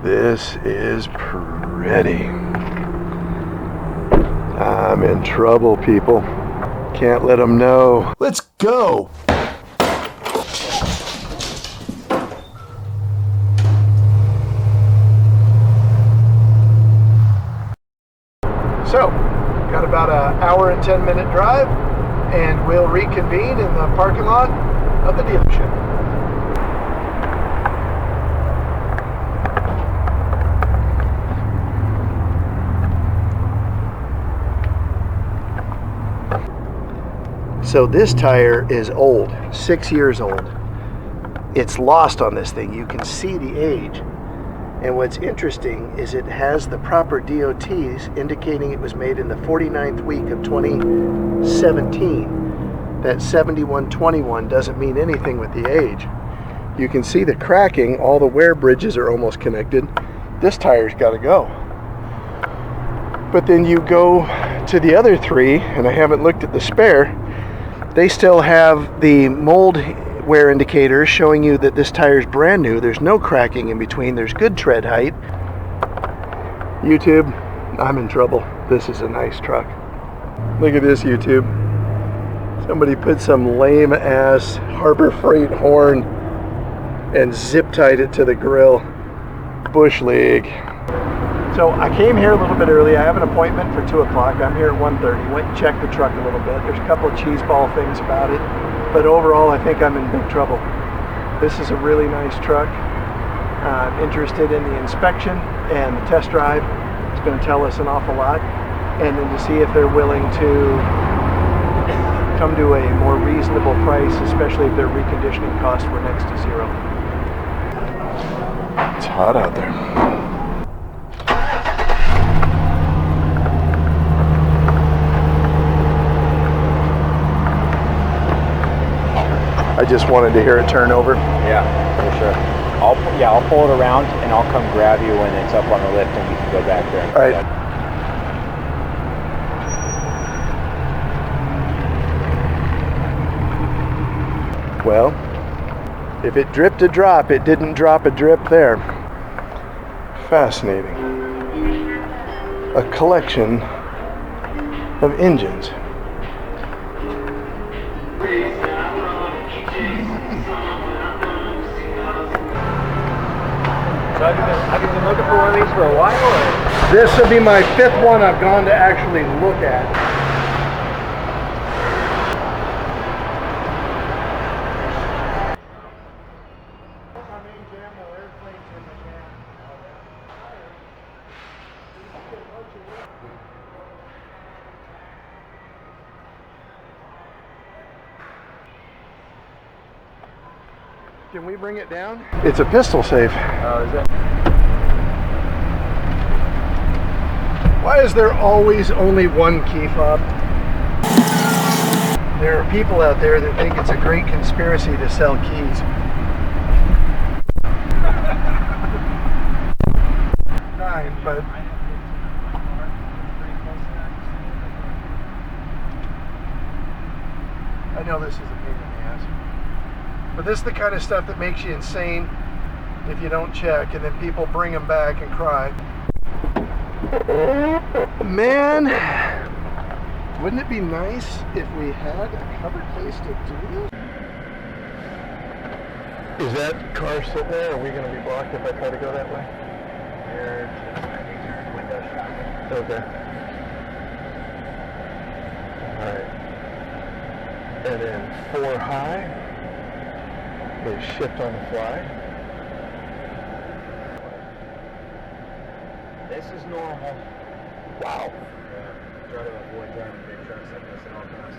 This is pretty. I'm in trouble, people. Can't let them know. Let's go. So, got about an hour and 10-minute drive, and we'll reconvene in the parking lot of the dealership. So this tire is old, 6 years old. It's lost on this thing. You can see the age. And what's interesting is it has the proper DOTs indicating it was made in the 49th week of 2017. That 7121 doesn't mean anything with the age. You can see the cracking. All the wear bridges are almost connected. This tire's got to go. But then you go to the other three, and I haven't looked at the spare. They still have the mold wear indicators showing you that this tire is brand new. There's no cracking in between. There's good tread height. YouTube, I'm in trouble. This is a nice truck. Look at this, YouTube. Somebody put some lame ass Harbor Freight horn and zip tied it to the grill. Bush League. So I came here a little bit early. I have an appointment for 2 o'clock. I'm here at 1:30. Went and checked the truck a little bit. There's a couple of cheese ball things about it. But overall, I think I'm in big trouble. This is a really nice truck. I'm interested in the inspection and the test drive. It's going to tell us an awful lot. And then to see if they're willing to come to a more reasonable price, especially if their reconditioning costs were next to zero. It's hot out there. I just wanted to hear it turn over. Yeah, for sure. I'll pull it around and I'll come grab you when it's up on the lift and we can go back there. All right. Well, if it dripped a drop, it didn't drop a drip there. Fascinating. A collection of engines. So have you been looking for one of these for a while? Or? This will be my 5th one I've gone to actually look at. Can we bring it down? It's a pistol safe. Oh, is it? Why is there always only one key fob? There are people out there that think it's a great conspiracy to sell keys. Nine, but I know this is a pain in the ass. But this is the kind of stuff that makes you insane if you don't check, and then people bring them back and cry. Man, wouldn't it be nice if we had a covered place to do this? Is that car sitting there? Are we going to be blocked if I try to go that way? Okay. Alright. And then 4 high is shift on the fly. This is normal. Wow. Yeah. Try to avoid driving big trucks like this at all costs.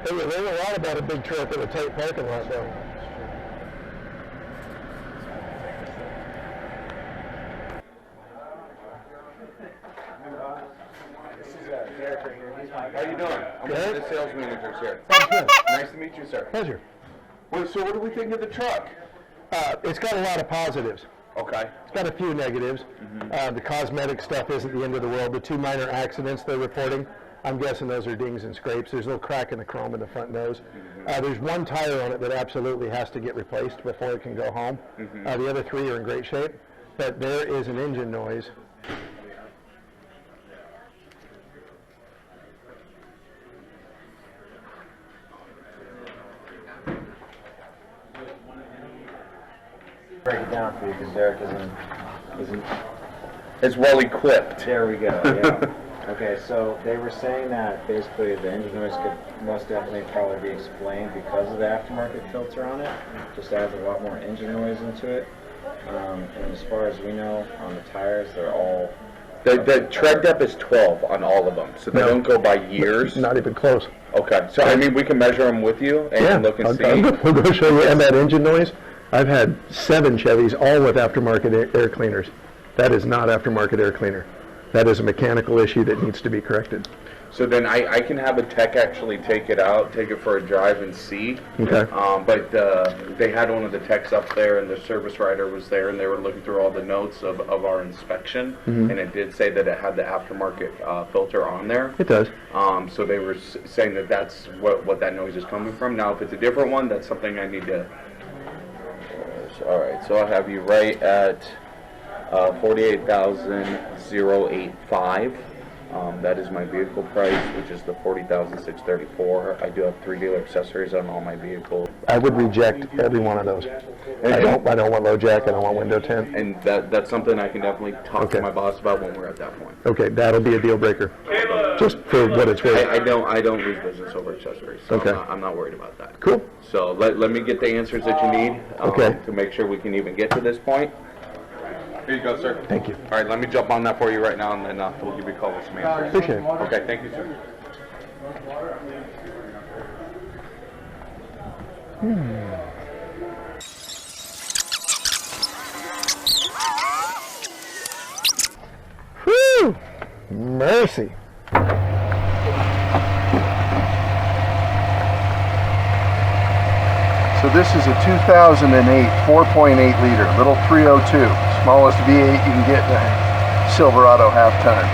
There's a lot about a big truck in a tight parking lot, though. This is Derek right here. He's my guy. How you doing? I'm one of the sales managers here. Nice to meet you, sir. Pleasure. Well, so what do we think of the truck? It's got a lot of positives. Okay. It's got a few negatives. The cosmetic stuff isn't the end of the world. The 2 minor accidents they're reporting, I'm guessing those are dings and scrapes. There's a little crack in the chrome in the front nose. There's 1 tire on it that absolutely has to get replaced before it can go home. The other 3 are in great shape. but there is an engine noise. Break it down for you because Derek isn't. It's well equipped. There we go. Yeah. Okay, so they were saying that basically the engine noise could most definitely probably be explained because of the aftermarket filter on it. Just adds a lot more engine noise into it. And as far as we know, on the tires, they're all. The tread depth is 12 on all of them, so they don't go by years. Not even close. Okay, so I mean we can measure them with you and look and see. I'll go show you. And that engine noise, I've had 7 Chevys, all with aftermarket air cleaners. That is not aftermarket air cleaner. That is a mechanical issue that needs to be corrected. So then I can have a tech actually take it out, take it for a drive and see. Okay. But they had one of the techs up there and the service writer was there and they were looking through all the notes of our inspection. Mm-hmm. And it did say that it had the aftermarket filter on there. It does. So they were saying that that's what that noise is coming from. Now if it's a different one, that's something I need to... All right, so I'll have you right at 48,085. That is my vehicle price, which is the 40,634. I do have 3 dealer accessories on all my vehicles. I would reject every one of those. I don't want low jack. I don't want window tint. And that's something I can definitely talk to my boss about when we're at that point. Okay, that'll be a deal breaker. Just for what it's worth. I don't lose business over accessories, so okay. I'm not worried about that. Cool. So let me get the answers that you need to make sure we can even get to this point. Here you go, sir. Thank you. All right, let me jump on that for you right now, and then we'll give you a call with some answers. Appreciate it. Okay, thank you, sir. Whew! Mercy. So this is a 2008 4.8 liter, little 302, smallest V8 you can get in a Silverado half-ton.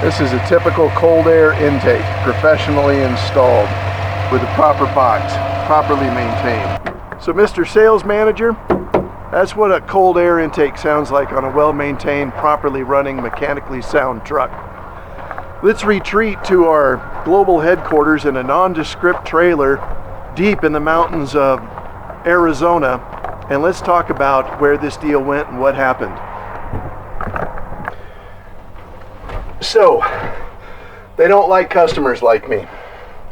This is a typical cold air intake, professionally installed with a proper box, properly maintained. So Mr. Sales Manager, that's what a cold air intake sounds like on a well-maintained, properly running, mechanically sound truck. Let's retreat to our global headquarters in a nondescript trailer deep in the mountains of Arizona, and let's talk about where this deal went and what happened. So, they don't like customers like me.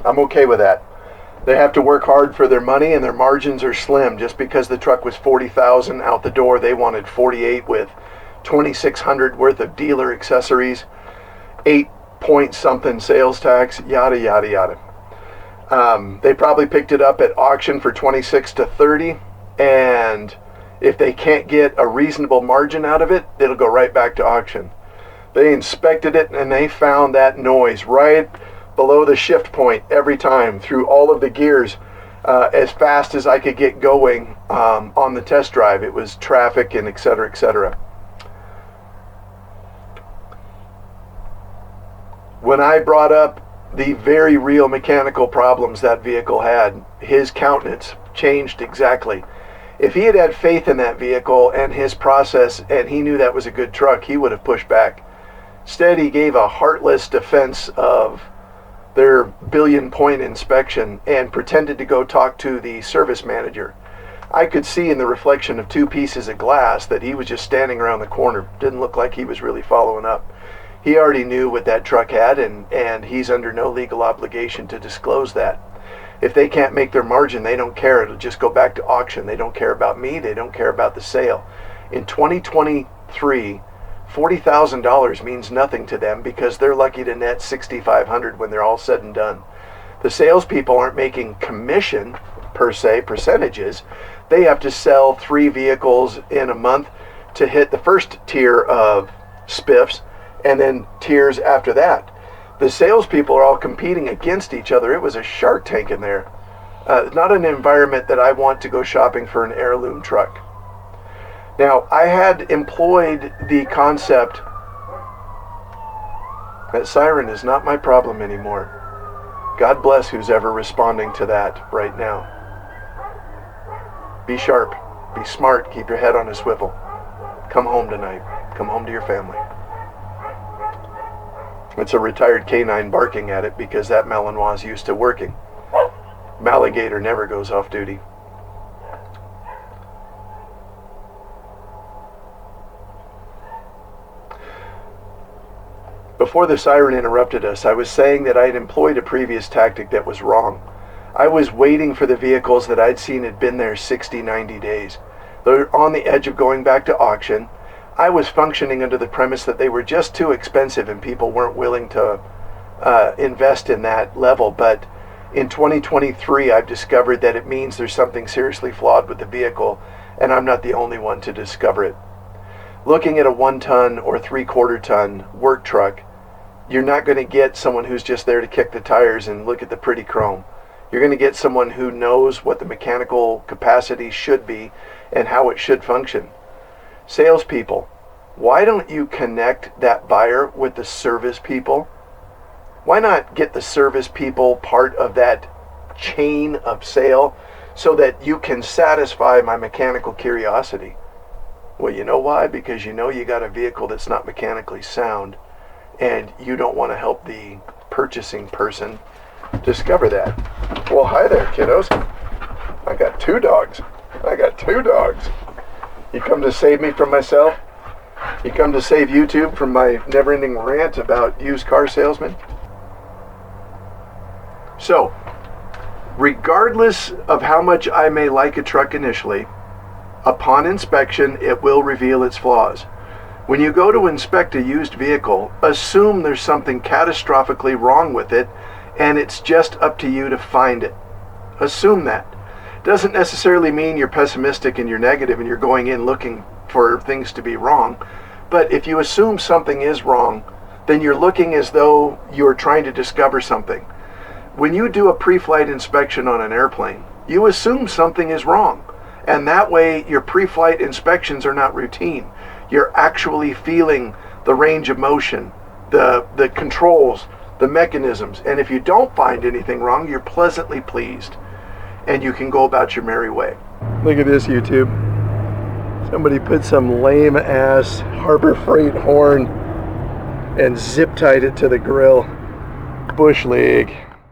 I'm okay with that. They have to work hard for their money and their margins are slim. Just because the truck was $40,000 out the door, they wanted $48,000 with $2,600 worth of dealer accessories, 8 point something sales tax, yada yada yada. They probably picked it up at auction for $26,000 to $30,000, and if they can't get a reasonable margin out of it, it'll go right back to auction. They inspected it and they found that noise right below the shift point every time through all of the gears as fast as I could get going on the test drive. It was traffic and et cetera, et cetera. When I brought up the very real mechanical problems that vehicle had, his countenance changed exactly. If he had had faith in that vehicle and his process and he knew that was a good truck, he would have pushed back. Instead, he gave a heartless defense of their billion-point inspection and pretended to go talk to the service manager. I could see in the reflection of 2 pieces of glass that he was just standing around the corner. Didn't look like he was really following up. He already knew what that truck had, and he's under no legal obligation to disclose that. If they can't make their margin, they don't care. It'll just go back to auction. They don't care about me. They don't care about the sale. In 2023, $40,000 means nothing to them because they're lucky to net $6,500 when they're all said and done. The salespeople aren't making commission, per se, percentages. They have to sell 3 vehicles in a month to hit the first tier of spiffs, and then tiers after that. The salespeople are all competing against each other. It was a shark tank in there. Not an environment that I want to go shopping for an heirloom truck. Now, I had employed the concept that siren is not my problem anymore. God bless who's ever responding to that right now. Be sharp, be smart, keep your head on a swivel. come home tonight. Come home to your family. It's a retired canine barking at it because that Malinois is used to working. Maligator never goes off duty. Before the siren interrupted us, I was saying that I had employed a previous tactic that was wrong. I was waiting for the vehicles that I'd seen had been there 60, 90 days. They're on the edge of going back to auction. I was functioning under the premise that they were just too expensive and people weren't willing to invest in that level. But in 2023, I've discovered that it means there's something seriously flawed with the vehicle, and I'm not the only one to discover it. Looking at a 1-ton or 3/4 ton work truck, you're not going to get someone who's just there to kick the tires and look at the pretty chrome. You're going to get someone who knows what the mechanical capacity should be and how it should function. Salespeople, why don't you connect that buyer with the service people? Why not get the service people part of that chain of sale so that you can satisfy my mechanical curiosity? Well, you know why? Because you know you got a vehicle that's not mechanically sound, and you don't want to help the purchasing person discover that. Well, hi there, kiddos. I got 2 dogs. You come to save me from myself? You come to save YouTube from my never-ending rant about used car salesmen? So, regardless of how much I may like a truck initially, upon inspection, it will reveal its flaws. When you go to inspect a used vehicle, assume there's something catastrophically wrong with it, and it's just up to you to find it. Assume that. Doesn't necessarily mean you're pessimistic and you're negative and you're going in looking for things to be wrong, but if you assume something is wrong, then you're looking as though you're trying to discover something. When you do a pre-flight inspection on an airplane, you assume something is wrong, and that way your pre-flight inspections are not routine. You're actually feeling the range of motion, the controls, the mechanisms, and if you don't find anything wrong, you're pleasantly pleased, and you can go about your merry way. Look at this, YouTube. Somebody put some lame-ass Harbor Freight horn and zip-tied it to the grill. Bush league.